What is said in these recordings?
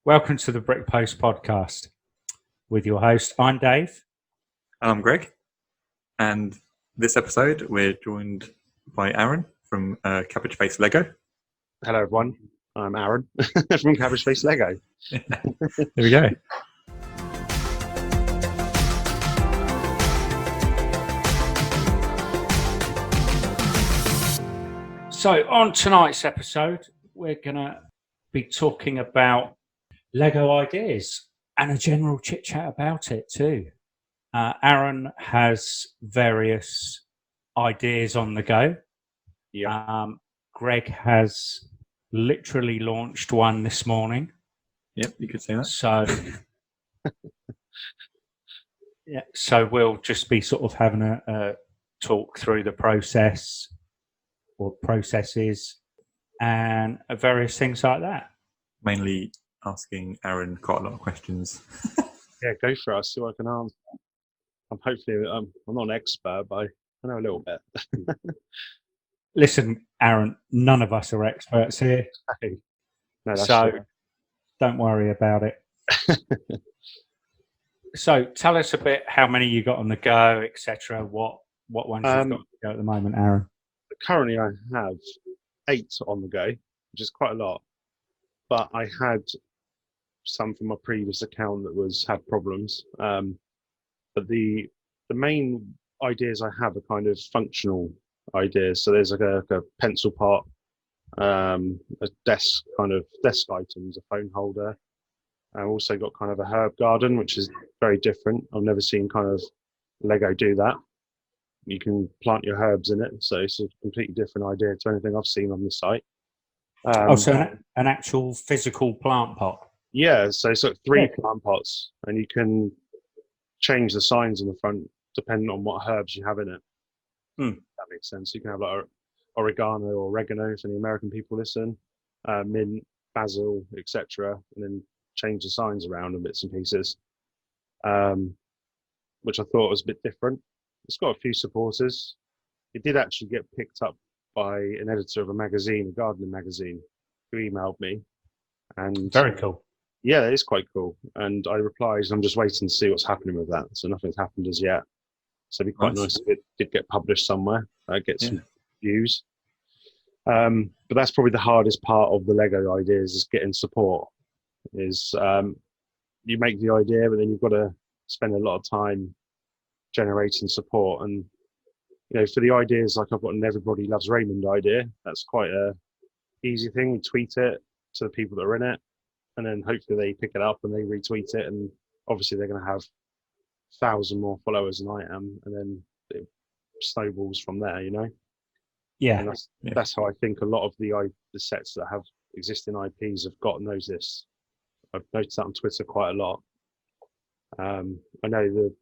Welcome to the Brick Post podcast with your host. I'm Dave. And I'm Greg. And this episode, we're joined by Aaron from CabbageFaceLego. Hello, everyone. I'm Aaron from CabbageFaceLego. There we go. So on tonight's episode, we're going to be talking about Lego ideas and a general chit chat about it too. Aaron has various ideas on the go. Yeah. Greg has literally launched one this morning. Yep, you could say that. So, yeah. So we'll just be sort of having a talk through the process or processes and various things like that. Mainly asking Aaron quite a lot of questions. Yeah, go for it. I'll see what I can answer. I'm not an expert, but I know a little bit. Listen, Aaron, none of us are experts here. No, that's so true. Don't worry about it. So tell us a bit how many you got on the go, etc. What ones you've got on the go at the moment, Aaron? Currently, I have 8 on the go, which is quite a lot. But I had some from my previous account that had problems. But the main ideas I have are kind of functional ideas. So there's like a pencil pot, a desk items, a phone holder. I've also got kind of a herb garden, which is very different. I've never seen kind of Lego do that. You can plant your herbs in it, so it's a completely different idea to anything I've seen on the site. So an actual physical plant pot? Yeah, so it's like 3 plant pots, and you can change the signs on the front depending on what herbs you have in it. That makes sense. You can have like oregano or oregano for the American people listen, mint, basil, etc., and then change the signs around in bits and pieces, which I thought was a bit different. It's got a few supporters. It did actually get picked up by an editor of a magazine, a gardening magazine, who emailed me. And very cool. Yeah, it is quite cool. And I replied, I'm just waiting to see what's happening with that. So nothing's happened as yet. So it'd be quite nice if it did get published somewhere, get some views. But that's probably the hardest part of the Lego ideas, is getting support. You make the idea, but then you've got to spend a lot of time generating support. And for the ideas, like I've got an Everybody Loves Raymond idea. That's quite a easy thing. We tweet it to the people that are in it, and then hopefully they pick it up and they retweet it, and obviously they're going to have 1,000 more followers than I am, and then it snowballs from there. Yeah, and that's how I think a lot of the sets that have existing IPs have got this. I've noticed that on Twitter quite a lot. I know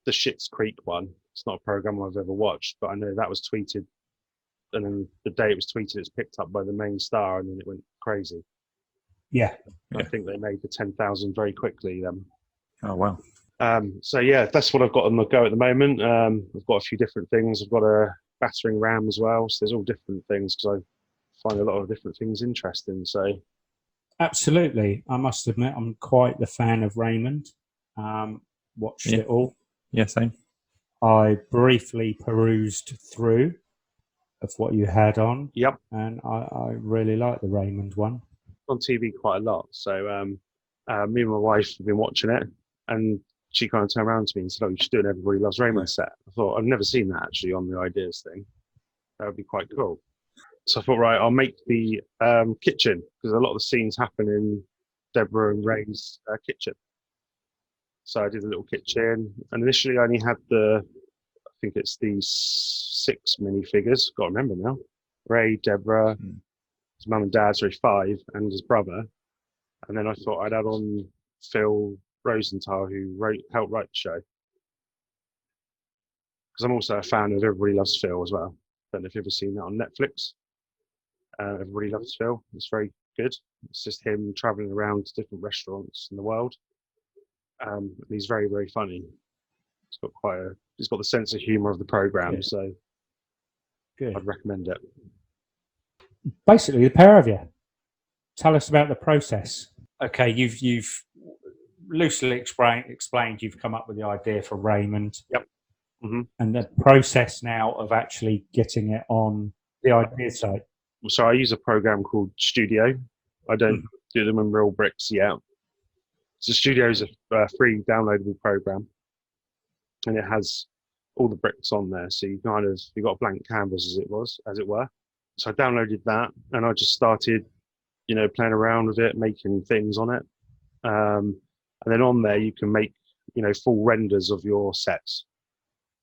the Schitt's Creek one. It's not a program I've ever watched, but I know that was tweeted, and then the day it was tweeted, it's picked up by the main star, and then it went crazy. Yeah. I think they made the 10,000 very quickly then. Oh, wow. So yeah, that's what I've got on the go at the moment. I've got a few different things. I've got a battering ram as well. So there's all different things, because I find a lot of different things interesting. So absolutely. I must admit, I'm quite the fan of Raymond. Watched it all. Yeah, same. I briefly perused through of what you had on. Yep. And I really like the Raymond one. On TV quite a lot. So me and my wife have been watching it, and she kind of turned around to me and said, "Oh, you should do an Everybody Loves Raymond set." I thought, I've never seen that actually on the ideas thing. That would be quite cool. So I thought, right, I'll make the kitchen, because a lot of the scenes happen in Deborah and Ray's kitchen. So I did a little kitchen, and initially I only had I think it's the 6 minifigures. Got to remember now. Ray, Deborah, his mum and dad, so 5, and his brother. And then I thought I'd add on Phil Rosenthal, who helped write the show. Because I'm also a fan of Everybody Loves Phil as well. Don't know if you've ever seen that on Netflix. Everybody Loves Phil. It's very good. It's just him traveling around to different restaurants in the world. And he's very, very funny. He's got the sense of humour of the programme, so good. I'd recommend it. Basically, the pair of you. Tell us about the process. okay, you've loosely explained you've come up with the idea for Raymond. Yep. Mm-hmm. And the process now of actually getting it on the idea site. So I use a program called Studio. I don't do them in real bricks yet. So Studio is a free downloadable program, and it has all the bricks on there. So you got a blank canvas as it were. So I downloaded that, and I just started, playing around with it, making things on it. And then on there you can make, full renders of your sets.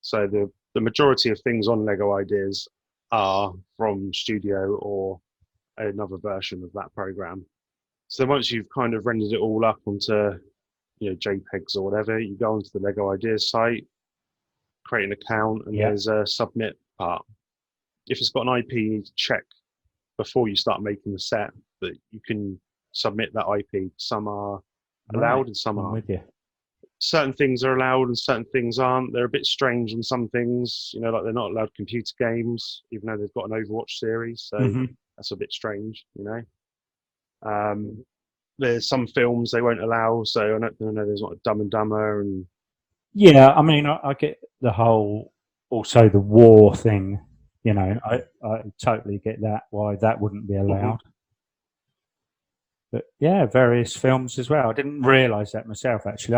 So the majority of things on Lego Ideas are from Studio or another version of that program. So once you've kind of rendered it all up onto, JPEGs or whatever, you go onto the Lego Ideas site, create an account, and there's a submit part. If it's got an IP, you need to check before you start making the set that you can submit that IP. Some are allowed and some aren't. With you. Certain things are allowed and certain things aren't. They're a bit strange on some things, like they're not allowed computer games, even though they've got an Overwatch series. So that's a bit strange, There's some films they won't allow. So I know there's like Dumb and Dumber and. Yeah, I mean, I get the whole, also the war thing, I totally get that, why that wouldn't be allowed. But yeah, various films as well. I didn't realise that myself, actually.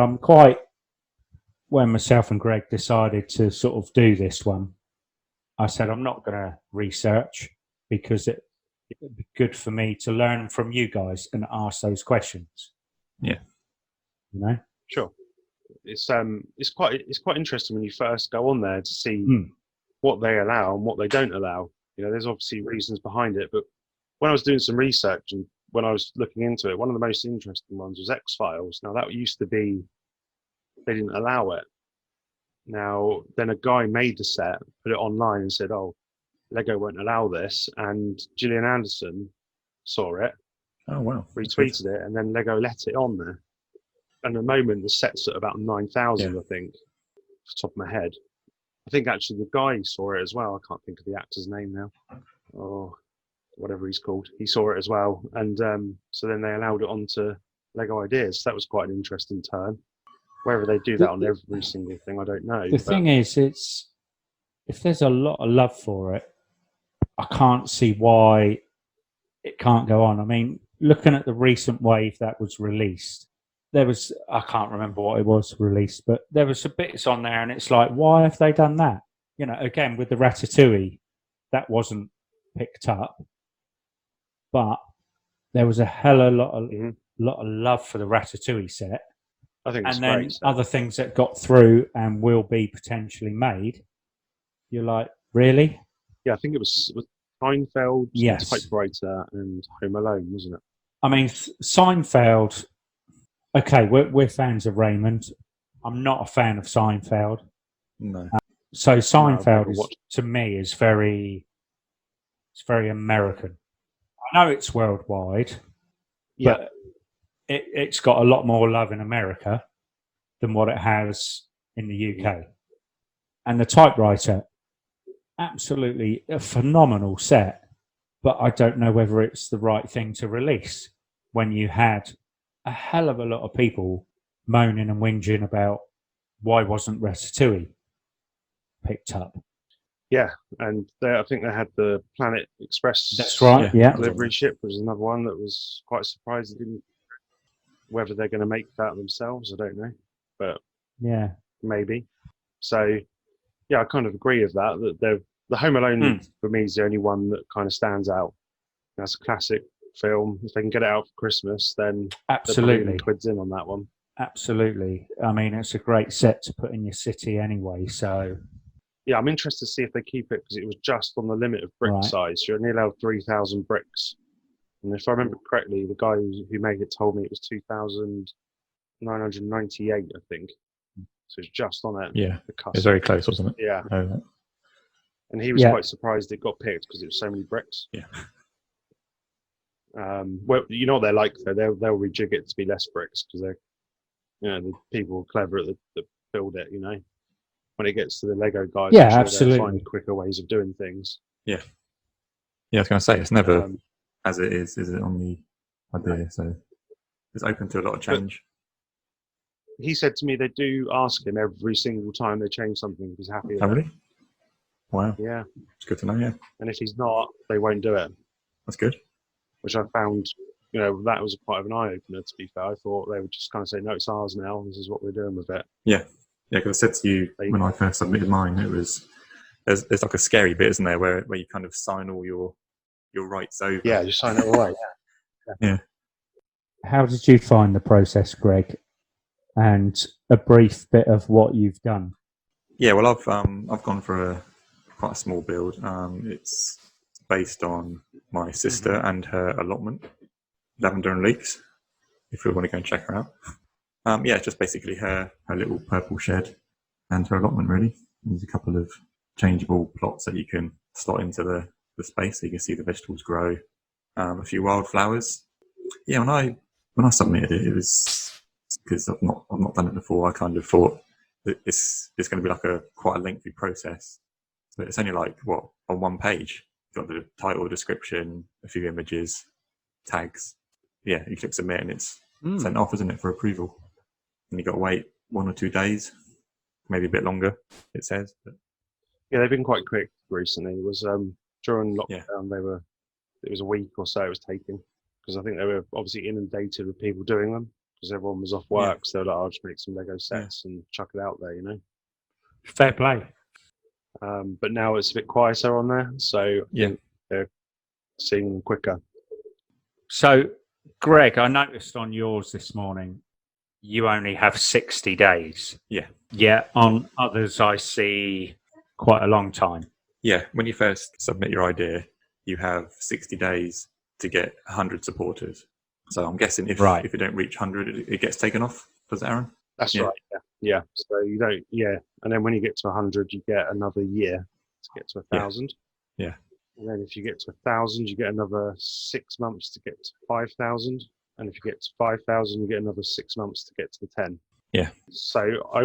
When myself and Greg decided to sort of do this one, I said, I'm not going to research because it would be good for me to learn from you guys and ask those questions. Yeah. Sure. It's quite interesting when you first go on there to see what they allow and what they don't allow. There's obviously reasons behind it, but when I was doing some research and when I was looking into it, one of the most interesting ones was X-Files. Now that used to be, they didn't allow it. Now then a guy made the set, put it online and said, oh, Lego won't allow this, and Gillian Anderson saw it, oh wow, retweeted it, and then Lego let it on there. And at the moment the set's at about 9,000, I think, off the top of my head. I think actually the guy saw it as well. I can't think of the actor's name now. Oh, whatever he's called. He saw it as well. And so then they allowed it onto Lego Ideas. That was quite an interesting turn. Whether they do that on every single thing, I don't know. The thing is, if there's a lot of love for it, I can't see why it can't go on. I mean, looking at the recent wave that was released, I can't remember what it was released, but there was some bits on there and it's like, why have they done that? Again, with the Ratatouille, that wasn't picked up, but there was a hell of a lot of love for the Ratatouille set. I think it's and then great, so. Other things that got through and will be potentially made, you're like, really? Yeah, I think it was Seinfeld, yes. Typewriter, and Home Alone, wasn't it? I mean, Seinfeld. Okay, we're fans of Raymond. I'm not a fan of Seinfeld. No. So Seinfeld to me is very American. I know it's worldwide, but it's got a lot more love in America than what it has in the UK. And the Typewriter, absolutely a phenomenal set, but I don't know whether it's the right thing to release when you had a hell of a lot of people moaning and whinging about why wasn't Ratatouille picked up. Yeah, and I think they had the Planet Express. That's right. Delivery ship was another one that was quite surprised. Whether they're going to make that themselves, I don't know, but yeah, maybe. So yeah, I kind of agree with that. That the Home Alone for me is the only one that kind of stands out. That's a classic film. If they can get it out for Christmas, then absolutely quids in on that one. Absolutely. I mean, it's a great set to put in your city anyway. So yeah, I'm interested to see if they keep it because it was just on the limit of brick size. You're only allowed 3,000 bricks. And if I remember correctly, the guy who made it told me it was 2,998, I think. So it's just on it. Yeah, it's very close, wasn't it? Yeah. Oh. And he was quite surprised it got picked because it was so many bricks. Yeah. Well, you know what they're like though. They'll rejig it to be less bricks because they're, the people are clever at that build it. When it gets to the Lego guys, absolutely, they'll find quicker ways of doing things. Yeah. Yeah, I was going to say it's never as it is it on the idea? So it's open to a lot of change. He said to me they do ask him every single time they change something if he's happy with Oh, it. really? Wow. Yeah. It's good to know, yeah. And if he's not, they won't do it, That's good. which I found, that was quite of an eye-opener, to be fair. I thought they would just kind of say, no, it's ours now. This is what we're doing with it. Yeah. Yeah, because I said to you when I first submitted mine, it was, there's like a scary bit, isn't there, where you kind of sign all your rights over. Yeah, you sign it all right. Yeah. How did you find the process, Greg? And a brief bit of what you've done. Yeah, well, I've gone for quite a small build. It's based on my sister and her allotment, Lavender and Leeks, if you want to go and check her out. Yeah, it's just basically her little purple shed and her allotment, really. There's a couple of changeable plots that you can slot into the space so you can see the vegetables grow. A few wildflowers. Yeah, when I submitted it, it was because I've not done it before. I kind of thought that it's going to be like quite a lengthy process, but it's only like on one page. You've got the title, description, a few images, tags. Yeah, you click submit and it's sent off, isn't it, for approval? And you got to wait 1 or 2 days, maybe a bit longer. It says. But. Yeah, they've been quite quick recently. It was during lockdown. Yeah. It was a week or so it was taking, because I think they were obviously inundated with people doing them because everyone was off work. So they're like, I'll just make some Lego sets and chuck it out there, Fair play. But now it's a bit quieter on there, so they're seeing them quicker. So, Greg, I noticed on yours this morning, you only have 60 days. Yeah. Yeah, on others I see quite a long time. Yeah, when you first submit your idea, you have 60 days to get 100 supporters. So I'm guessing if you don't reach 100, it gets taken off. Does it, Aaron? That's right. Yeah. So you don't. Yeah, and then when you get to 100, you get another year to get to 1,000. Yeah. And then if you get to 1,000, you get another 6 months to get to 5,000. And if you get to 5,000, you get another 6 months to get to the 10. Yeah. So I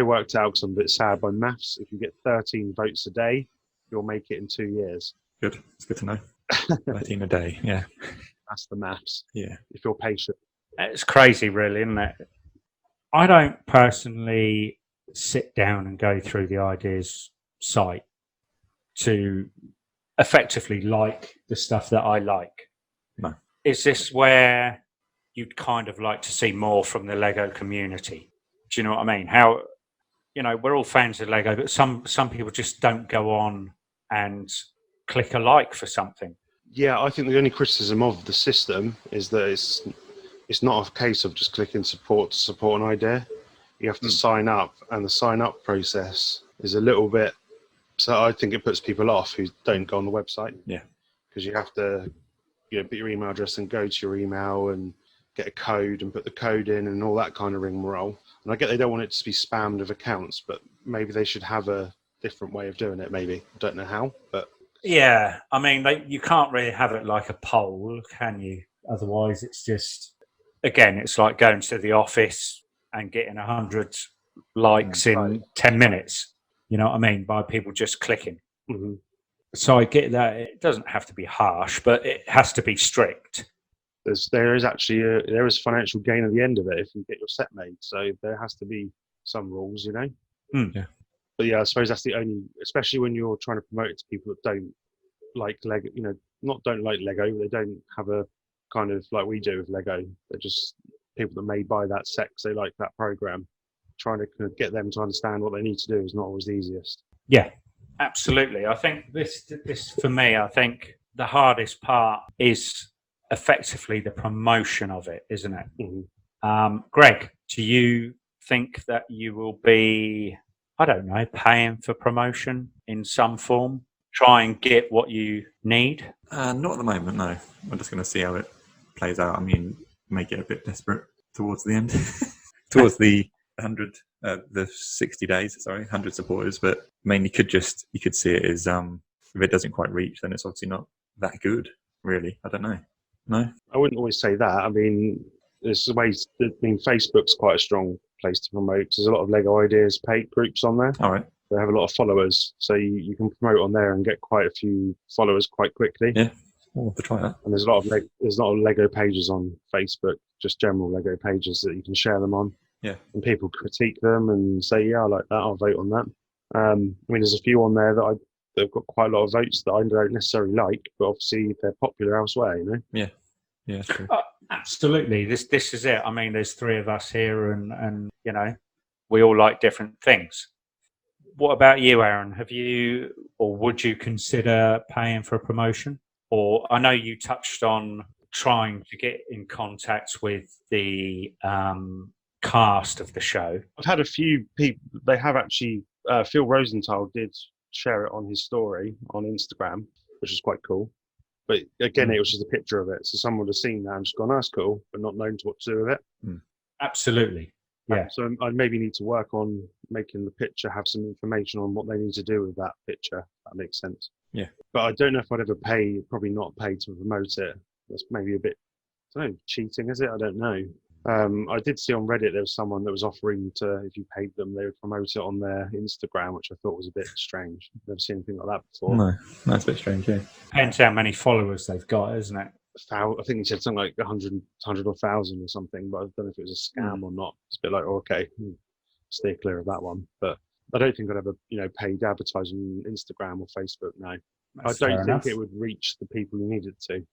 worked out, because I'm a bit sad by maths, if you get 13 votes a day, you'll make it in 2 years. Good. It's good to know. 13 a day. Yeah. That's the maths. Yeah. If you're patient. It's crazy, really, isn't it? I don't personally sit down and go through the ideas site to effectively like the stuff that I like. No. Is this where you'd kind of like to see more from the Lego community? Do you know what I mean? How, we're all fans of Lego, but some people just don't go on and click a like for something. Yeah, I think the only criticism of the system is that it's not a case of just clicking support to support an idea. You have to sign up, and the sign up process is a little bit. So I think it puts people off who don't go on the website. Yeah, because you have to, put your email address and go to your email and get a code and put the code in and all that kind of rigmarole. And I get they don't want it to be spammed of accounts, but maybe they should have a different way of doing it. Maybe I don't know how, but. Yeah, I mean, you can't really have it like a poll, can you? Otherwise, it's just, again, it's like going to the office and getting 100 likes in 10 minutes. You know what I mean? By people just clicking. Mm-hmm. So I get that it doesn't have to be harsh, but it has to be strict. There is financial gain at the end of it if you get your set made. So there has to be some rules, Yeah. But yeah, I suppose that's the only, especially when you're trying to promote it to people that don't like Lego, don't like Lego, they don't have a kind of like we do with Lego. They're just people that may buy that set because they like that program. Trying to kind of get them to understand what they need to do is not always the easiest. Yeah, absolutely. I think this for me, I think the hardest part is effectively the promotion of it, isn't it? Mm-hmm. Greg, do you think that you will be, I don't know, paying for promotion in some form? Try and get what you need? Not at the moment, no. I'm just going to see how it plays out. I mean, make it a bit desperate towards the end, towards the 60 days, 100 supporters. But mainly, you could see it as if it doesn't quite reach, then it's obviously not that good, really. I don't know. No, I wouldn't always say that. I mean, there's ways. Facebook's quite a strong place to promote because there's a lot of Lego Ideas paid groups on there. All right. They have a lot of followers, so you can promote on there and get quite a few followers quite quickly. Yeah. We'll have to try that. And there's a lot of Lego pages on Facebook, just general Lego pages that you can share them on. Yeah. And people critique them and say, yeah, I like that. I'll vote on that. I mean, there's a few on there that they've got quite a lot of votes that I don't necessarily like, but obviously they're popular elsewhere, you know? Yeah, that's true. Absolutely. This is it. I mean, there's three of us here, and you know, we all like different things. What about you, Aaron? Have you, or would you consider paying for a promotion? Or I know you touched on trying to get in contact with the cast of the show. I've had a few people, they have actually, Phil Rosenthal did share it on his story on Instagram, which is quite cool. But again, it was just a picture of it. So someone would have seen that and just gone, oh, that's cool, but not known to what to do with it. Absolutely. Yeah. So I maybe need to work on making the picture have some information on what they need to do with that picture. If that makes sense. Yeah. But I don't know if I'd ever probably not pay to promote it. That's maybe a bit, I don't know, cheating, is it? I don't know. I did see on Reddit there was someone that was offering to, if you paid them, they would promote it on their Instagram, which I thought was a bit strange. Never seen anything like that before. No, that's a bit strange, yeah. Depends how many followers they've got, isn't it? I think he said something like 100 or 1,000 or something, but I don't know if it was a scam or not. It's a bit like, okay, stay clear of that one. But I don't think I'd ever, paid advertising on Instagram or Facebook. No, That's I don't fair think enough. it would reach the people who need it to.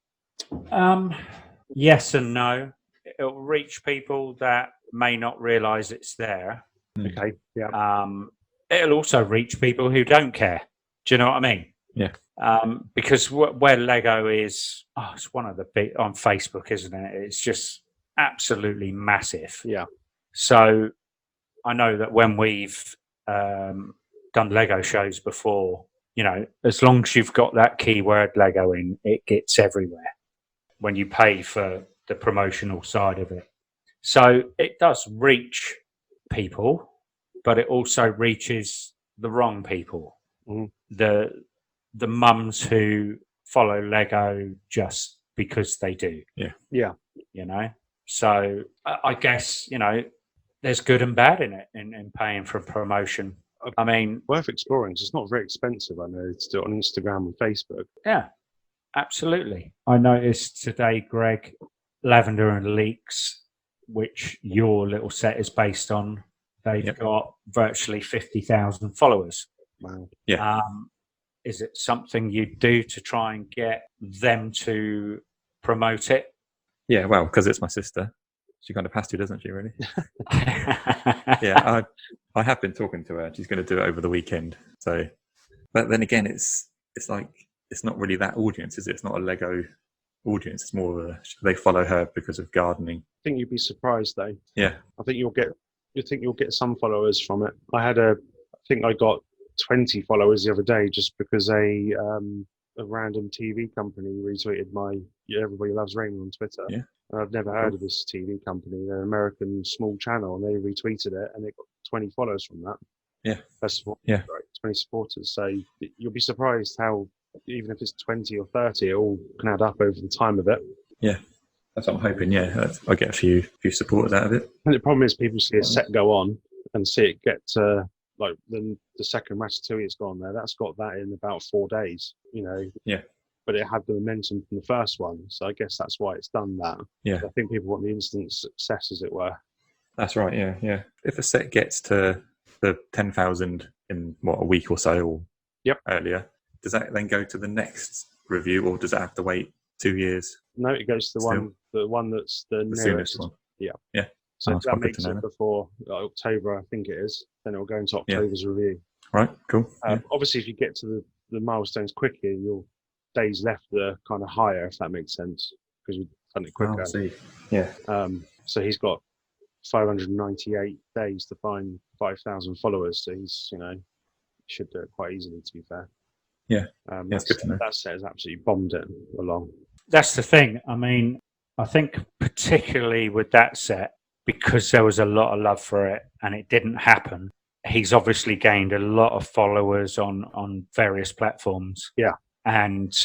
Yes and no. It'll reach people that may not realise it's there. Okay, yeah. It'll also reach people who don't care. Do you know what I mean? Yeah. Because where Lego is, it's one of the big on Facebook, isn't it? It's just absolutely massive. Yeah. So I know that when we've done Lego shows before, as long as you've got that keyword Lego in, it gets everywhere when you pay for the promotional side of it. So it does reach people, but it also reaches the wrong people. The mums who follow Lego just because they do. Yeah. So I guess, there's good and bad in it, in paying for a promotion. I mean, worth exploring. It's not very expensive, I know, to do it on Instagram and Facebook. Yeah, absolutely. I noticed today, Greg, Lavender and Leaks, which your little set is based on, they've got virtually 50,000 followers. Wow. Yeah. Is it something you do to try and get them to promote it? Yeah, well, because it's my sister. She kind of has to, doesn't she, really? Yeah, I have been talking to her. She's going to do it over the weekend. So, but then again, it's like, it's not really that audience, is it? It's not a Lego audience. It's more of they follow her because of gardening. I think you'd be surprised, though. Yeah. I think you'll get some followers from it. I think I got 20 followers the other day just because a random TV company retweeted my Everybody Loves Raymond on Twitter. Yeah. And I've never heard of this TV company. They're an American small channel, and they retweeted it, and it got 20 followers from that. Yeah. That's what, Yeah. right, 20 supporters. So you'll be surprised how, even if it's 20 or 30, it all can add up over the time of it. Yeah. That's what I'm hoping, yeah. I get a few supporters out of it. And the problem is people see a set go on and see it get to, like, the second Ratatouille it's gone there. That's got that in about 4 days, Yeah. But it had the momentum from the first one. So I guess that's why it's done that. Yeah. I think people want the instant success, as it were. That's right, yeah. If a set gets to the 10,000 in, a week or so or earlier, does that then go to the next review, or does it have to wait 2 years? No, it goes to the one that's the nearest. Soonest one. Yeah. Yeah. So That's that quite good makes to it know. before October, I think it is. Then it'll go into October's review. Right, cool. Obviously, if you get to the milestones quicker, your days left are kind of higher, if that makes sense, because you've done it quicker. I see. Yeah. So he's got 598 days to find 5,000 followers. So he's, should do it quite easily, to be fair. Yeah. That's good to know. That set has absolutely bombed it along. That's the thing. I mean, I think particularly with that set, because there was a lot of love for it and it didn't happen, he's obviously gained a lot of followers on various platforms. Yeah. And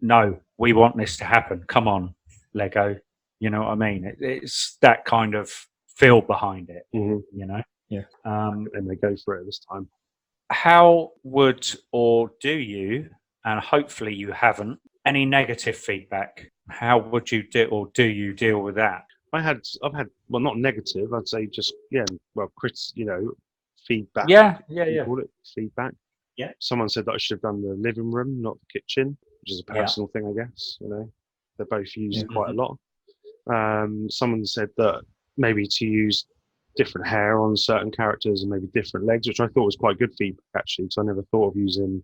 no, we want this to happen. Come on, Lego. You know what I mean? It's that kind of feel behind it, Yeah. And they go for it this time. How would, or do you, and hopefully you haven't, Any negative feedback? How would you do, or do you deal with that? I've had, well, not negative. I'd say just feedback. Yeah. You call it feedback. Yeah. Someone said that I should have done the living room, not the kitchen, which is a Yeah. personal thing, I guess. They're both used Yeah. quite a lot. Someone said that maybe to use different hair on certain characters and maybe different legs, which I thought was quite good feedback actually, because I never thought of using.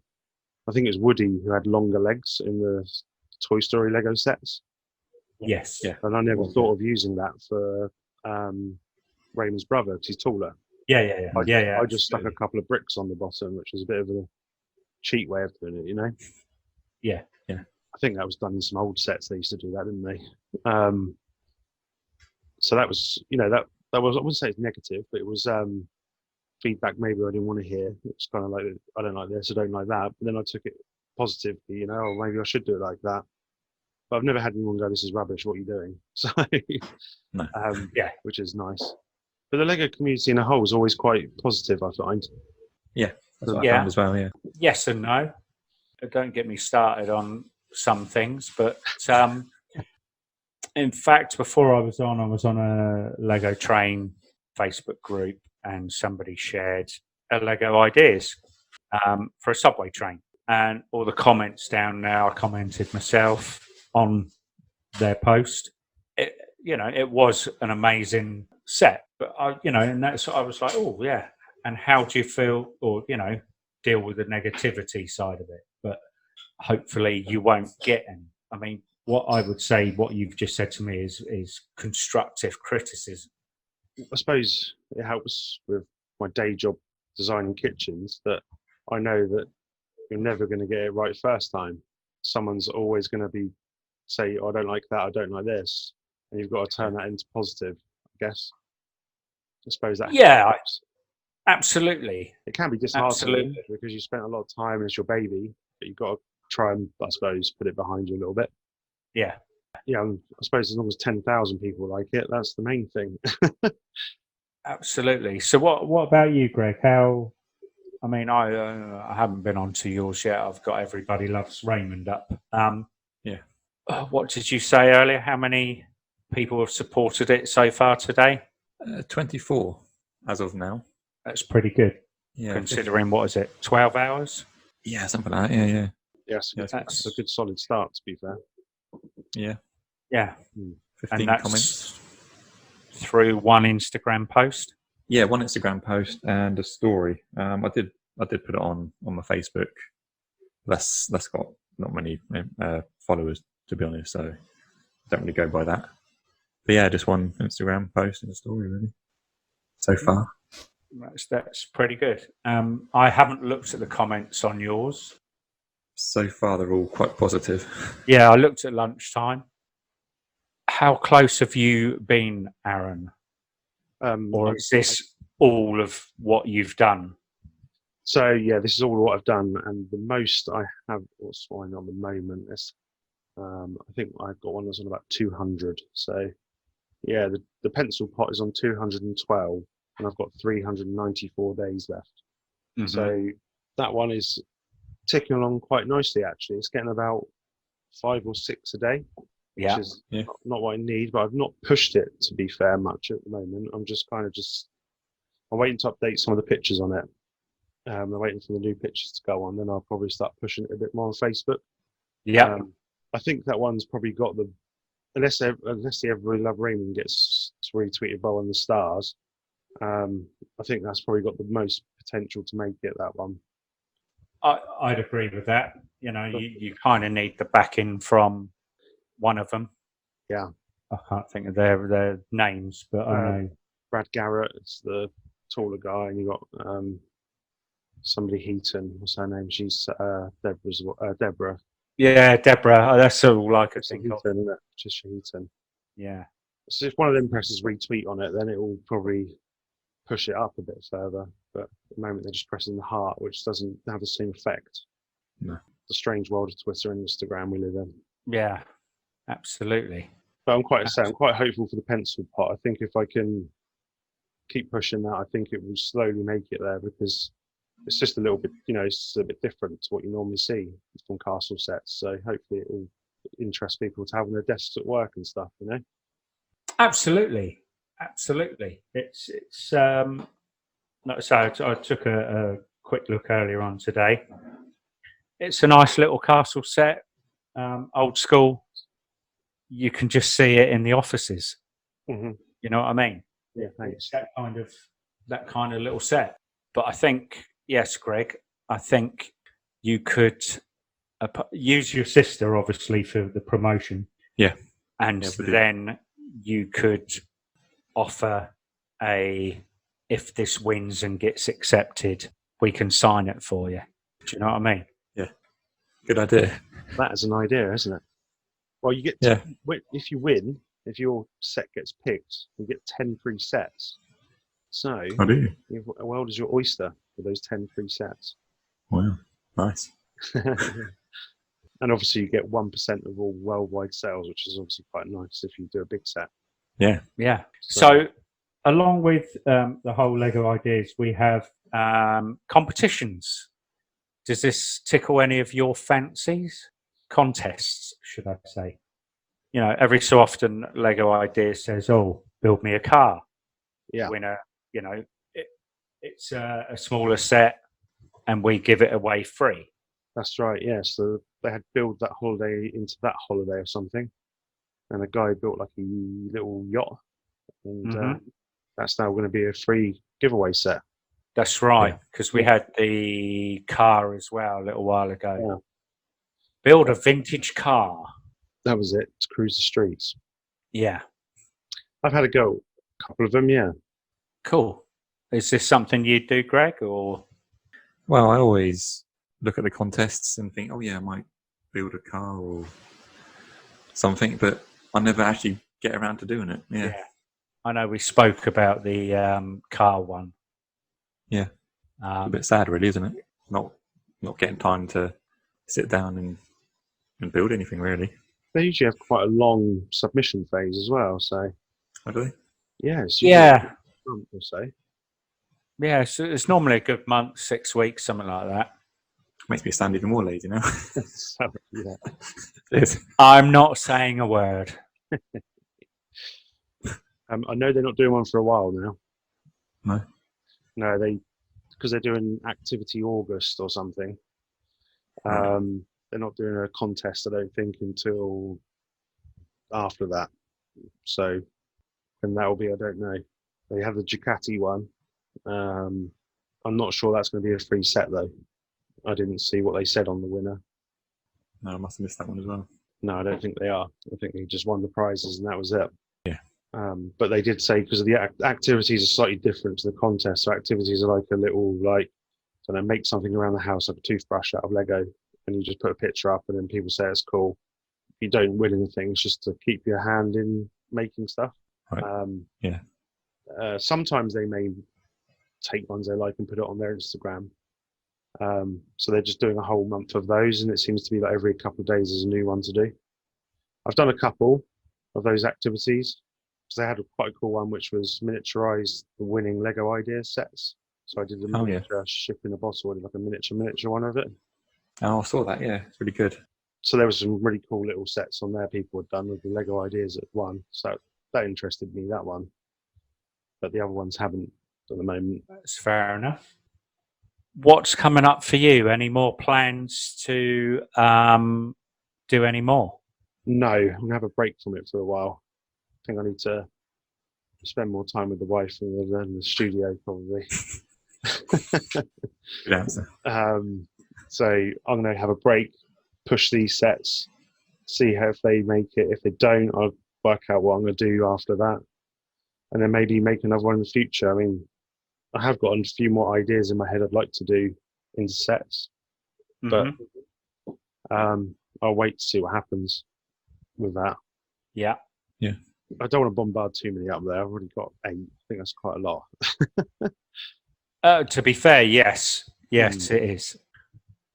I think it was Woody who had longer legs in the Toy Story Lego sets. Yes. Yeah. And I never thought of using that for Raymond's brother because he's taller. Yeah. I just stuck a couple of bricks on the bottom, which was a bit of a cheap way of doing it, Yeah. I think that was done in some old sets. They used to do that, didn't they? So that was, that was, I wouldn't say it's negative, but it was feedback maybe I didn't want to hear. It's kind of like, I don't like this, I don't like that. But then I took it positively, or maybe I should do it like that. But I've never had anyone go, "This is rubbish, what are you doing?" So, No. which is nice. But the Lego community in a whole is always quite positive, I find. That's what Yeah. I found as well. Yeah. Yes and no. Don't get me started on some things, but in fact, before I was on a Lego Train Facebook group, and somebody shared a Lego ideas for a subway train, and all the comments down there. I commented myself on their post. It was an amazing set, but and that's I was like, oh yeah. And how do you feel, or deal with the negativity side of it? But hopefully you won't get any. I mean, what I would say, what you've just said to me is constructive criticism. I suppose it helps with my day job designing kitchens that I know that you're never going to get it right first time. Someone's always going to say, "Oh, I don't like that, I don't like this," and you've got to turn that into positive, I guess. I suppose that helps. Absolutely. It can be disheartening Absolutely. because you spent a lot of time and it's your baby, but you've got to try and, I suppose, put it behind you a little bit. Yeah. Yeah, I suppose as long as 10,000 people like it, that's the main thing. Absolutely. So what about you, Greg? How? I mean, I haven't been on to yours yet. I've got Everybody Loves Raymond up. Yeah. What did you say earlier? How many people have supported it so far today? 24 as of now. That's pretty good. Yeah. Considering, what is it, 12 hours? Yeah, something like that. Yeah. Yes, Yeah, that's a good solid start, to be fair. Yeah. Yeah. 15 And that's comments. through one Instagram post? Yeah, one Instagram post and a story. I did put it on my Facebook. That's got not many followers, to be honest, so don't really go by that. But yeah, just one Instagram post and a story really so far. That's pretty good. I haven't looked at the comments on yours. So far, they're all quite positive. Yeah, I looked at lunchtime. How close have you been, Aaron? Or is this all of what you've done? So yeah, this is all what I've done, and the most I have, what's mine on the moment is, I think I've got one that's on about 200. So yeah, the pencil pot is on 212, and I've got 394 days left. Mm-hmm. So that one is ticking along quite nicely, actually. It's getting about 5 or 6 a day, which is not what I need, but I've not pushed it, to be fair, much at the moment. I'm just I'm waiting to update some of the pictures on it. I'm waiting for the new pictures to go on, then I'll probably start pushing it a bit more on Facebook. Yeah. I think that one's probably got unless the Everybody Love Raymond gets retweeted by one of the stars, I think that's probably got the most potential to make it, that one. I'd agree with that. You kind of need the backing from one of them. Yeah. I can't think of their names, but I know. Brad Garrett is the taller guy, and you got somebody Heaton. What's her name? She's Deborah. Yeah, Deborah. That's all I could think of. Isn't it? Patricia Heaton. Yeah. So if one of them presses retweet on it, then it will probably push it up a bit further. But at the moment, they're just pressing the heart, which doesn't have the same effect. No. The strange world of Twitter and Instagram we live in. Yeah, absolutely. But I'm quite hopeful for the pencil pot. I think if I can keep pushing that, I think it will slowly make it there, because it's just a little bit, it's a bit different to what you normally see from castle sets. So hopefully it will interest people to have on their desks at work and stuff. Absolutely. It's like I say, I took a quick look earlier on today. It's a nice little castle set, old school. You can just see it in the offices. Mm-hmm. You know what I mean? Yeah, thanks. It's that kind of little set. But I think, yes, Greg, I think you could use your sister, obviously, for the promotion. Yeah. And then you could offer if this wins and gets accepted, we can sign it for you. Do you know what I mean? Yeah. Good idea. That is an idea, isn't it? Well, you get if you win, if your set gets picked, you get 10 free sets. So, I do. How old is your oyster for those 10 free sets? Wow, nice. And obviously, you get 1% of all worldwide sales, which is obviously quite nice if you do a big set. Yeah. So along with the whole Lego ideas, we have competitions. Does this tickle any of your fancies? Contests, should I say? Every so often, Lego Ideas says, "Oh, build me a car." Yeah. Winner. It's a smaller set, and we give it away free. That's right. Yeah. So they had built that holiday into that holiday or something, and a guy built like a little yacht, and that's now going to be a free giveaway set. That's right, because we had the car as well a little while ago. Yeah. Build a vintage car. That was it, to cruise the streets. Yeah. I've had a go. A couple of them, yeah. Cool. Is this something you do, Greg, or? Well, I always look at the contests and think, oh yeah, I might build a car or something, but I never actually get around to doing it. Yeah. I know we spoke about the car one. Yeah. It's a bit sad, really, isn't it? Not getting time to sit down and build anything, really. They usually have quite a long submission phase as well, so. Oh, do they? Yeah. Yeah. A month or so. Yeah, so it's normally a good month, 6 weeks, something like that. Makes me sound even more lazy now. So, yeah. It is. I'm not saying a word. I know they're not doing one for a while now. No. No, because they're doing Activity August or something. Right. They're not doing a contest, I don't think, until after that. So, and that will be, I don't know. They have the Ducati one. I'm not sure that's going to be a free set though. I didn't see what they said on the winner. No, I must have missed that one as well. No, I don't think they are. I think they just won the prizes and that was it. Yeah. But they did say because the activities are slightly different to the contest. So activities are like a little, make something around the house, like a toothbrush out of Lego, and you just put a picture up, and then people say it's cool. If you don't win anything, it's just to keep your hand in making stuff. Right. Sometimes they may take ones they like and put it on their Instagram. So they're just doing a whole month of those, and it seems to be like every couple of days there's a new one to do. I've done a couple of those activities because they had quite a cool one which was miniaturize the winning Lego idea sets. So I did a miniature ship in a bottle, like a miniature one of it. Oh, I saw that. Yeah, it's really good. So there was some really cool little sets on there people had done with the Lego ideas at one. So that interested me, that one. But the other ones haven't at the moment. That's fair enough. What's coming up for you? Any more plans to do any more? No, I'm going to have a break from it for a while. I think I need to spend more time with the wife than the studio, probably. Good answer. So I'm going to have a break, push these sets, see how if they make it. If they don't, I'll work out what I'm going to do after that. And then maybe make another one in the future. I mean, I have got a few more ideas in my head I'd like to do into sets. But I'll wait to see what happens with that. Yeah. Yeah. I don't want to bombard too many up there. I've already got 8. I think that's quite a lot. To be fair, yes. Yes, it is.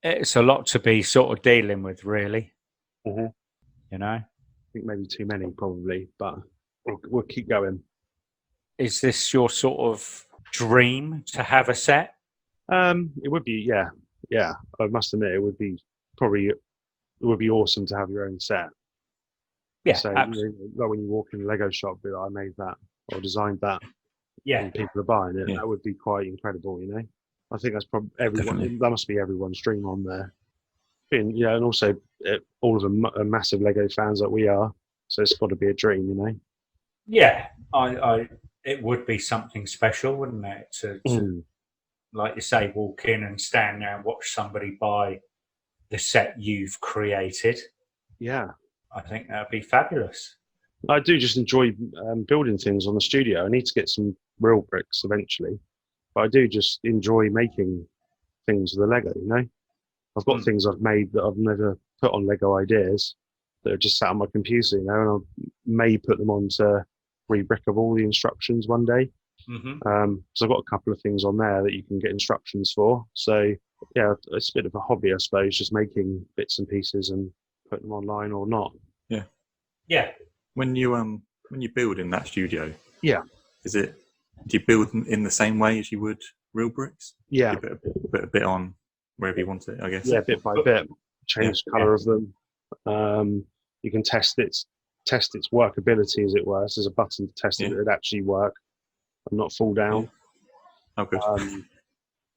It's a lot to be sort of dealing with, really. Mm-hmm. You know? I think maybe too many, probably, but we'll keep going. Is this your sort of dream to have a set? It would be, yeah. I must admit, it would be awesome to have your own set. Yeah, So absolutely. like when you walk in a Lego shop, be like, I made that or designed that, Yeah, and people are buying it. Yeah. That would be quite incredible, you know. I think that's probably Definitely. that must be everyone's dream on there. And also all of them are massive Lego fans like we are, so it's got to be a dream, you know. yeah. It would be something special, wouldn't it? To Mm. like you say, walk in and stand there and watch somebody buy the set you've created. Yeah, I think that'd be fabulous. I do just enjoy building things on the studio. I need to get some real bricks eventually, but I do just enjoy making things with the Lego. You know, I've got things I've made that I've never put on Lego ideas that are just sat on my computer. You know, and I may put them onto Rebrickable the instructions one day. Mm-hmm. So I've got a couple of things on there that you can get instructions for. So yeah, it's a bit of a hobby, I suppose, just making bits and pieces and putting them online or not. Yeah. When you build in that studio, Yeah. do you build them in the same way as you would real bricks? Yeah. You put a bit on wherever you want it, I guess. Yeah, bit by bit, change the colour of them. You can test its workability, as it were. So there's a button to test it that it actually work and not fall down. Yeah. Oh, good.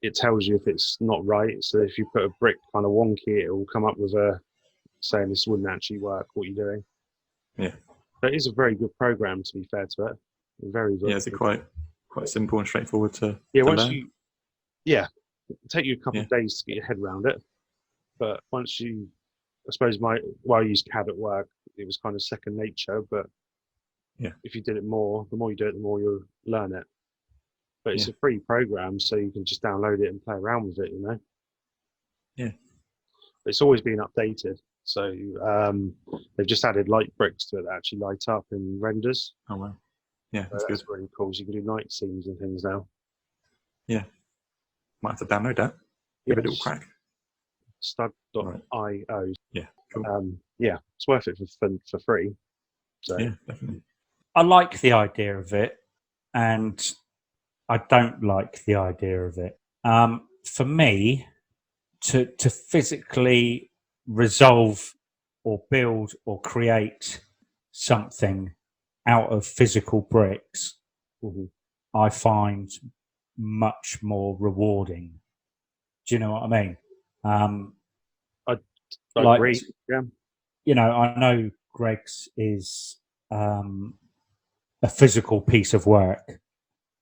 It tells you if it's not right. So if you put a brick kind of wonky, it will come up with a saying this wouldn't actually work. What you're doing. Yeah. But it is a very good program, to be fair to it. Very good. Yeah, is it quite simple and straightforward to once learn? it'll take you a couple of days to get your head around it. But once I suppose I used CAD at work, it was kind of second nature. But if you did it more, the more you do it, the more you'll learn it. But it's a free program, so you can just download it and play around with it, you know? Yeah. But it's always been updated. So they've just added light bricks to it that actually light up in renders. Oh, wow. Yeah, that's That's good. really cool. So you can do night scenes and things now. Yeah. Might have to download that. Give it a little crack. Stud.io. Yeah, cool. It's worth it for free. So yeah, definitely. I like the idea of it, and I don't like the idea of it. For me, to physically resolve or build or create something out of physical bricks, I find much more rewarding. Do you know what I mean? I agree. Yeah. You know, I know Greg's is a physical piece of work.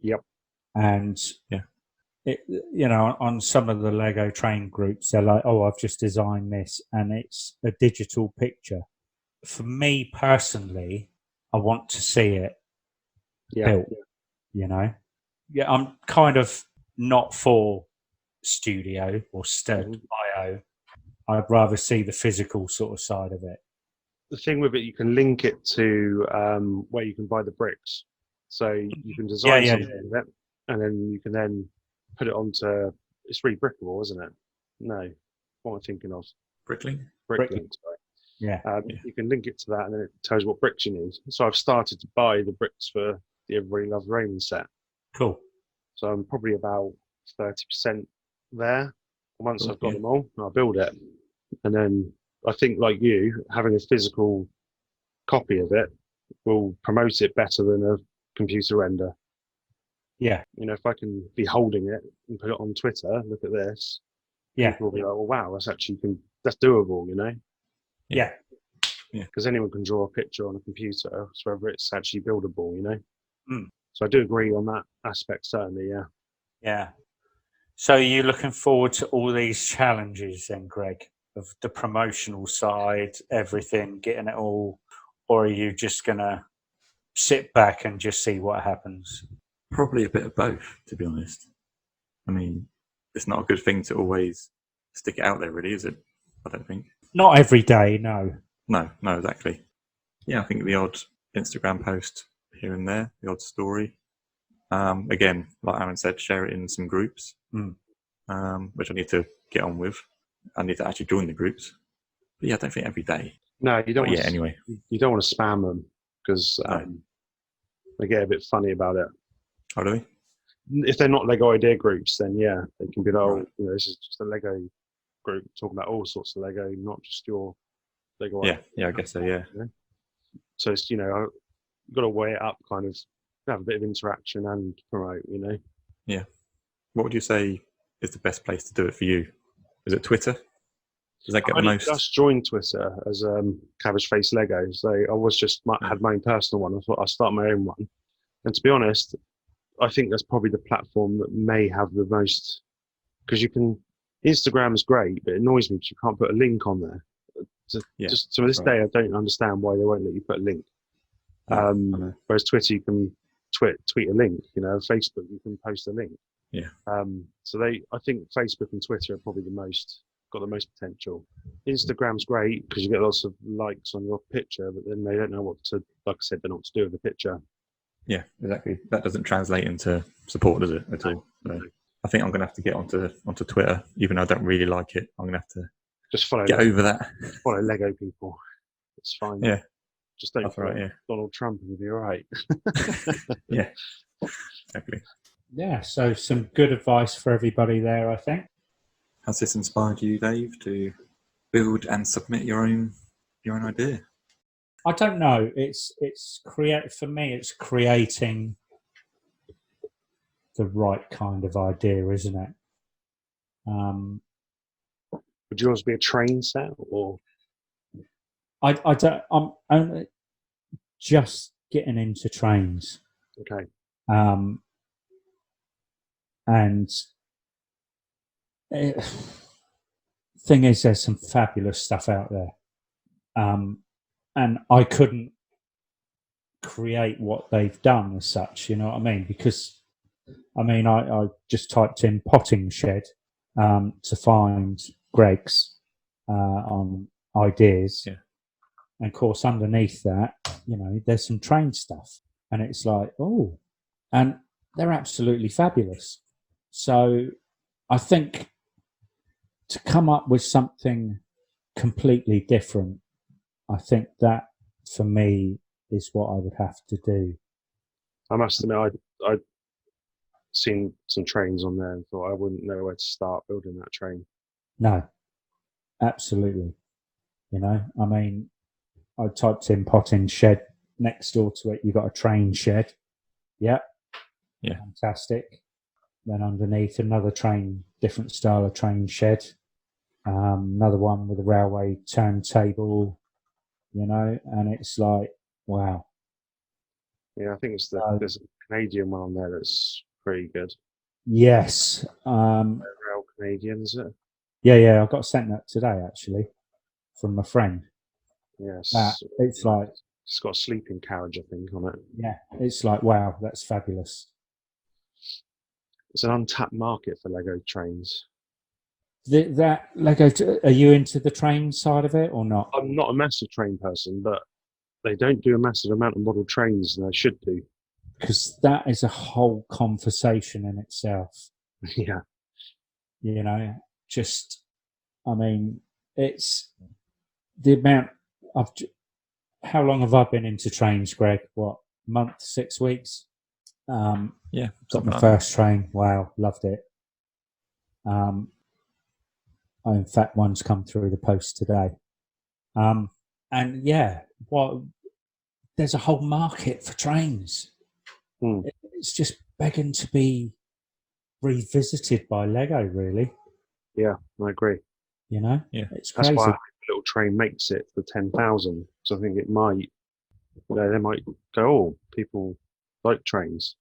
Yep. And it, you know, on some of the Lego train groups, they're like, "Oh, I've just designed this, and it's a digital picture." For me personally, I want to see it built. You know, I'm kind of not for Studio or Stud.io. I'd rather see the physical sort of side of it. The thing with it, you can link it to where you can buy the bricks. So you can design something with it, and then you can then put it onto. It's Rebrickable, isn't it? No, what am I thinking of? Bricklink. Bricklink, sorry. Yeah. You can link it to that, and then it tells you what bricks you need. So I've started to buy the bricks for the Everybody Loves Raymond set. Cool. So I'm probably about 30% there. Once I've got them all, I'll build it, and then I think, like you, having a physical copy of it will promote it better than a computer render. Yeah. You know, if I can be holding it and put it on Twitter, look at this. Yeah. People will be like, "Oh, wow, that's doable," you know? Yeah. Yeah. Because anyone can draw a picture on a computer, so whether it's actually buildable, you know? Mm. So I do agree on that aspect, certainly, yeah. Yeah. So are you looking forward to all these challenges then, Greg, of the promotional side, everything, getting it all, or are you just going to sit back and just see what happens? Probably a bit of both, to be honest. I mean, it's not a good thing to always stick it out there, really, is it? I don't think. Not every day, no. No, exactly. Yeah, I think the odd Instagram post here and there, the odd story. Again, like Aaron said, share it in some groups, which I need to get on with. I need to actually join the groups. But yeah, I don't think every day. No, you don't. Anyway, you don't want to spam them because they get a bit funny about it. Oh, do we? if they're not Lego idea groups, then yeah, they can be like, Right. oh, this is just a Lego group talking about all sorts of Lego, not just your Lego. Yeah, I guess so. Yeah, You know? So it's you've got to weigh it up, kind of have a bit of interaction and promote. yeah. What would you say is the best place to do it for you? Is it Twitter? Does that get I the only most? just joined Twitter as CabbageFaceLego, so I was just had my own personal one. I thought I'd start my own one, and to be honest, I think that's probably the platform that may have the most, because you can. Instagram is great, but it annoys me because you can't put a link on there. Yeah, Just to this day, I don't understand why they won't let you put a link. Yeah, I know. Whereas Twitter, you can tweet a link. Facebook, you can post a link. Yeah. So I think Facebook and Twitter are probably got the most potential. Instagram's great because you get lots of likes on your picture, but then they don't know like I said, they don't know what to do with the picture. Yeah, exactly. That doesn't translate into support, does it, at all? So I think I'm going to have to get onto Twitter, even though I don't really like it. I'm going to have to Just get over that. Follow Lego people. It's fine. Yeah. Just don't That's follow right, yeah. Donald Trump and you'll be all right. Yeah, exactly. Yeah, so some good advice for everybody there, I think. Has this inspired you, Dave, to build and submit your own idea? I don't know. For me, it's creating the right kind of idea, isn't it? Would yours be a train set or? I don't. I'm only just getting into trains. Okay. And thing is, there's some fabulous stuff out there. And I couldn't create what they've done as such, you know what I mean? Because, I just typed in potting shed to find Greg's on ideas. Yeah. And of course, underneath that, there's some train stuff. And it's like, oh, and they're absolutely fabulous. So I think to come up with something completely different, I think that for me is what I would have to do. I must admit, I'd seen some trains on there and thought I wouldn't know where to start building that train. No, absolutely. I typed in potting shed, next door to it, you've got a train shed. Yep. Yeah. Fantastic. Then underneath, another train, different style of train shed. Another one with a railway turntable, and it's like, wow. Yeah, I think there's a Canadian one on there that's pretty good. Yes. Rail Canadian, is it? Yeah, I got sent that today, actually, from a friend. Yes. It's like... It's got a sleeping carriage, I think, on it. Yeah, it's like, wow, that's fabulous. It's an untapped market for Lego trains. That Lego, are you into the train side of it or not? I'm not a massive train person, but they don't do a massive amount of model trains, and they should do. Because that is a whole conversation in itself. Yeah. It's the amount of... How long have I been into trains, Greg? What, month, 6 weeks? Yeah. Got my first train. Wow, loved it. In fact, one's come through the post today. And yeah, there's a whole market for trains. It's just begging to be revisited by Lego, really. Yeah, I agree. Yeah, it's crazy. That's why a little train makes it for 10,000. So I think it might, they might go, oh, people like trains,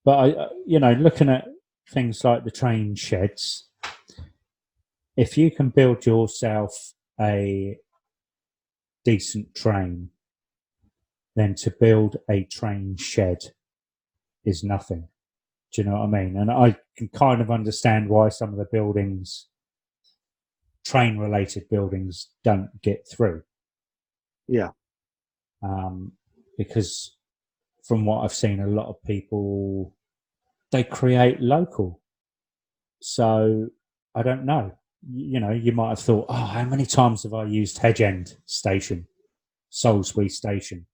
But looking at things like the train sheds, if you can build yourself a decent train, then to build a train shed is nothing. Do you know what I mean? And I can kind of understand why some of the buildings, train-related buildings, don't get through. Yeah. Because from what I've seen, a lot of people, they create local. So I don't know. You might have thought, oh, how many times have I used Hedge End Station, Salisbury Station?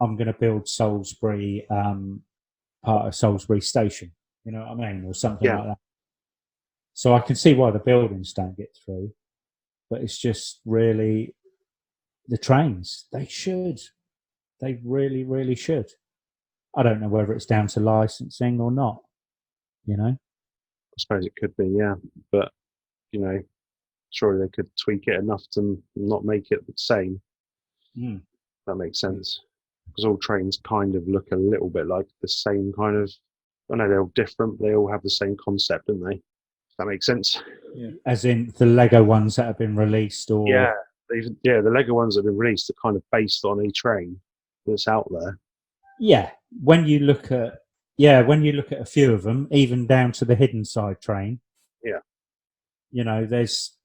I'm going to build Salisbury, part of Salisbury Station. You know what I mean? Or something Yeah. like that. So I can see why the buildings don't get through. But it's just really the trains. They should. They really, really should. I don't know whether it's down to licensing or not. You know? I suppose it could be, yeah. But, surely they could tweak it enough to not make it the same. Mm. That makes sense. Because all trains kind of look a little bit like the same kind of. I know they're all different, but they all have the same concept, don't they? If that makes sense. Yeah. As in the Lego ones that have been released, or Yeah, the Lego ones that have been released are kind of based on a train that's out there. yeah. When you look at a few of them, even down to the Hidden Side train. Yeah. There's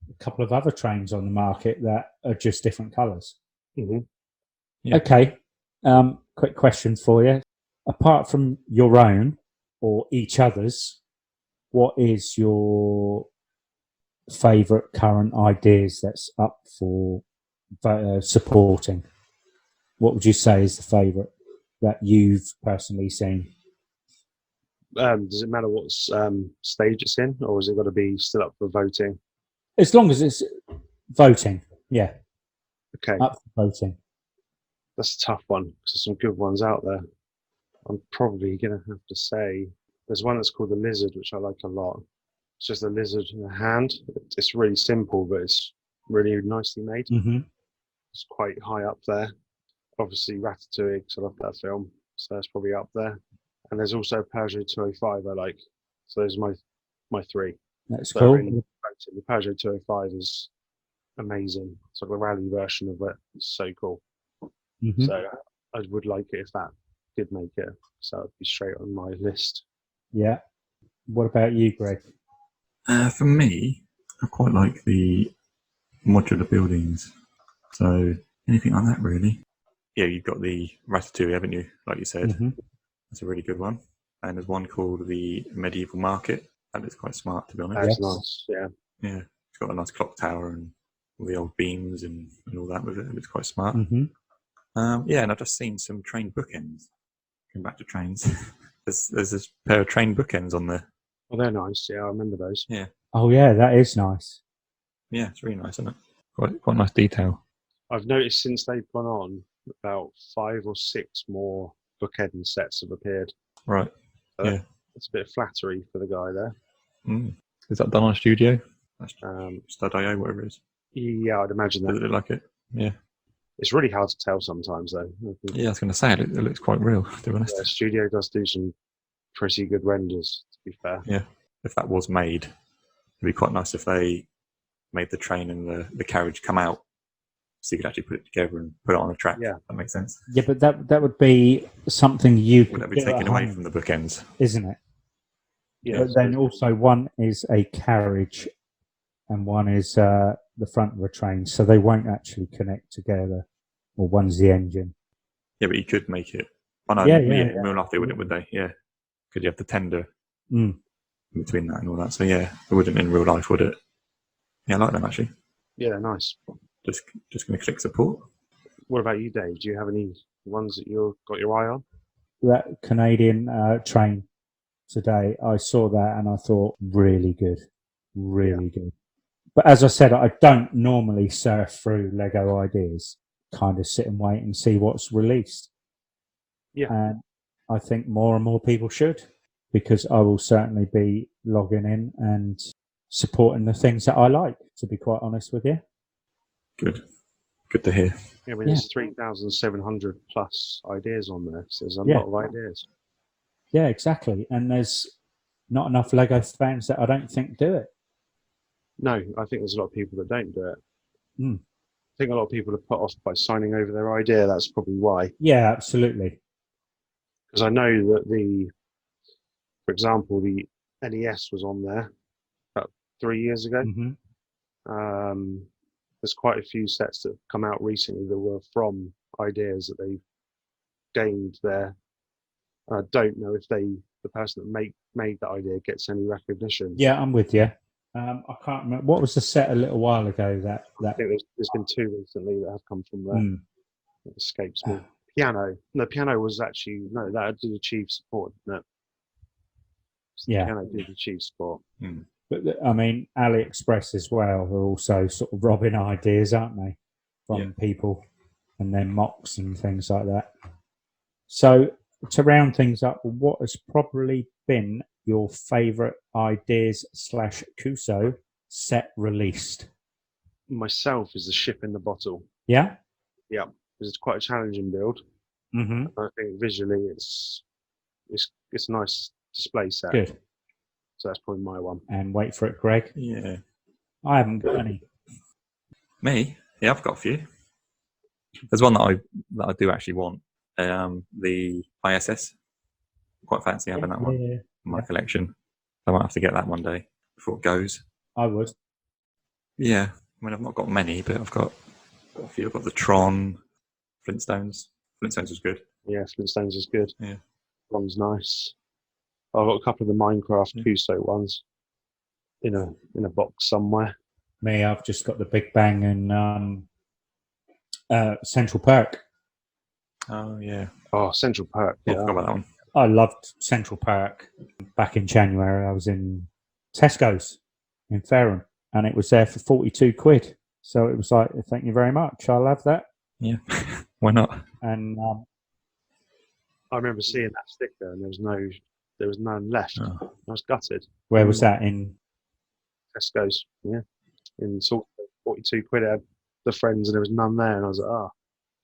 a couple of other trains on the market that are just different colours. Mm-hmm. Yeah. Okay. Quick question for you. Apart from your own or each other's, what is your favourite current ideas that's up for supporting? What would you say is the favourite that you've personally seen? Does it matter what stage it's in, or has it got to be still up for voting? As long as it's voting, yeah. Okay, Up for voting. that's a tough one because there's some good ones out there. I'm probably going to have to say there's one that's called the Lizard, which I like a lot. It's just a lizard in a hand. It's really simple, but it's really nicely made. Mm-hmm. It's quite high up there. Obviously, Ratatouille, because I love that film, so that's probably up there. And there's also Peugeot 205 I like. So those are my three. That's So cool. the Peugeot 205 is amazing. It's like the rally version of it. It's so cool. Mm-hmm. So I would like it if that did make it. So it'd be straight on my list. Yeah. What about you, Greg? For me, I quite like the modular buildings. So anything like that, really. Yeah, you've got the Ratatouille, haven't you? Like you said, Mm-hmm. that's a really good one. And there's one called the Medieval Market. That is quite smart, to be honest. That's Yes. nice. Yeah. Yeah, it's got a nice clock tower and all the old beams and all that with it. It's quite smart. Mm-hmm. Yeah, and I've just seen some train bookends. Going back to trains, there's this pair of train bookends on there. Well, they're nice. Yeah, I remember those. Yeah, Oh, yeah, that is nice. yeah, it's really nice, isn't it? Quite nice detail. I've noticed since they've gone on, about 5 or 6 more bookend sets have appeared. Right. So Yeah. it's a bit of flattery for the guy there. Mm. Is that done on Studio? That's Um, Stud.io, whatever it is. Yeah, I'd imagine Does that. it look like it? Yeah. It's really hard to tell sometimes, though. I think, Yeah, I was going to say it looks quite real, to be honest. yeah, Studio does do some pretty good renders, to be fair. Yeah. If that was made, it'd be quite nice if they made the train and the carriage come out, so you could actually put it together and put it on a track. Yeah. That makes sense. Yeah, but that would be something you Would could that be do at taken away home, from the bookends? isn't it? Yeah, But then also one is a carriage and one is the front of a train, so they won't actually connect together. Or one's the engine. Yeah, but you could make it. Oh no, Yeah, in real life they wouldn't, would they? Yeah. Because you have the tender Mm. in between that and all that. So yeah, it wouldn't in real life, would it? Yeah, I like them actually. yeah, nice. Just going to click support. What about you, Dave? Do you have any ones that you've got your eye on? That Canadian train today, I saw that and I thought, really good. Really good. But as I said, I don't normally surf through Lego ideas. Kind of sit and wait and see what's released. Yeah. And I think more and more people should, because I will certainly be logging in and supporting the things that I like, to be quite honest with you. Good to hear. Yeah, I mean, there's 3,700 plus ideas on there, so there's a Yeah. lot of ideas. Yeah, exactly. And there's not enough Lego fans that I don't think do it. No, I think there's a lot of people that don't do it. Mm. I think a lot of people are put off by signing over their idea. That's probably why. Yeah, absolutely. Because I know that for example, the NES was on there about 3 years ago. Mm-hmm. There's quite a few sets that have come out recently that were from ideas that they've gained there. And I don't know if the person that made that idea gets any recognition. Yeah, I'm with you. I can't remember. What was the set a little while ago? I think there's been 2 recently that have come from there. Mm. It escapes me. Piano. No, piano was actually no. That did achieve support. No, Yeah. piano did achieve support. But I mean, AliExpress as well are also sort of robbing ideas, aren't they, from people and their mocks and things like that. So to round things up, what has probably been your favourite ideas / Kuso set released? Myself is the ship in the bottle. Yeah. Yeah, it's quite a challenging build. Mm-hmm. I think visually it's a nice display set. Good. So that's probably my one. And wait for it, Greg. Yeah. I haven't got any. Me? Yeah, I've got a few. There's one that I do actually want. The ISS. Quite fancy having that one in my collection. I might have to get that one day before it goes. I would. Yeah. I mean, I've not got many, but I've got a few. I've got the Tron, Flintstones. Flintstones was good. Yeah, Flintstones is good. Yeah. Ron's nice. I've got a couple of the Minecraft Kuso ones in a box somewhere. Me, I've just got the Big Bang and Central Perk. Oh, yeah. Oh, Central Perk. I Yeah. forgot about that one. I loved Central Perk. Back in January, I was in Tesco's in Fareham, and it was there for 42 quid. So it was like, thank you very much. I'll have that. Yeah. Why not? And I remember seeing that sticker, and there was none left. Oh. I was gutted. where was that in? Tesco's, yeah, in sort of 42 quid. I had the friends, and there was none there, and I was like,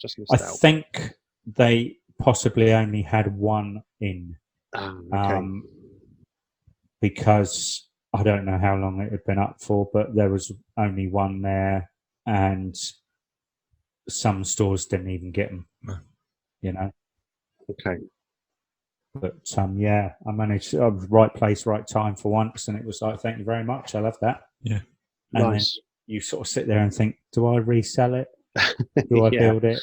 just missed I out. think they possibly only had one in. Okay. Because I don't know how long it had been up for, but there was only one there, and some stores didn't even get them. No. You know. Okay. But yeah, I managed. I was right place, right time for once, and it was like, thank you very much. I love that. Yeah. And Nice. then you sort of sit there and think, do I resell it? Do I build it?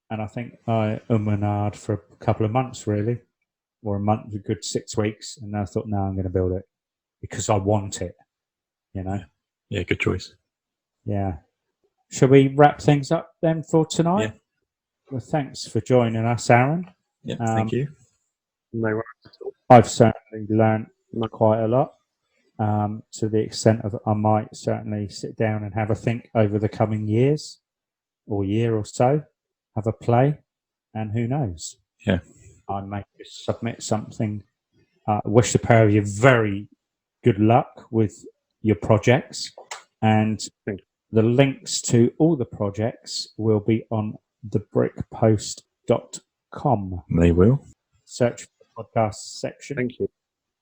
And I think I and ahed for a couple of months, really, or a month, a good 6 weeks, and I thought, no, I'm going to build it because I want it. You know. Yeah, good choice. Yeah. Shall we wrap things up then for tonight? Yeah. Well, thanks for joining us, Aaron. Yeah, thank you. No worries at all. I've certainly learned quite a lot, to the extent of I might certainly sit down and have a think over the coming years or year or so, have a play, and who knows? Yeah. I may just submit something. Wish the pair of you very good luck with your projects, and the links to all the projects will be on thebrickpost.com. They will. Search for the podcast section. Thank you.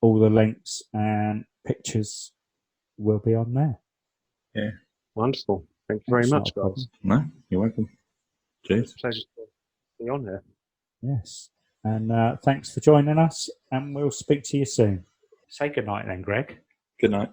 All the links and pictures will be on there. Yeah. Wonderful. Thank you very That's much, not a guys. problem. No, you're welcome. Cheers. Pleasure to be on here. Yes. And thanks for joining us, and we'll speak to you soon. Say goodnight then, Greg. Good night.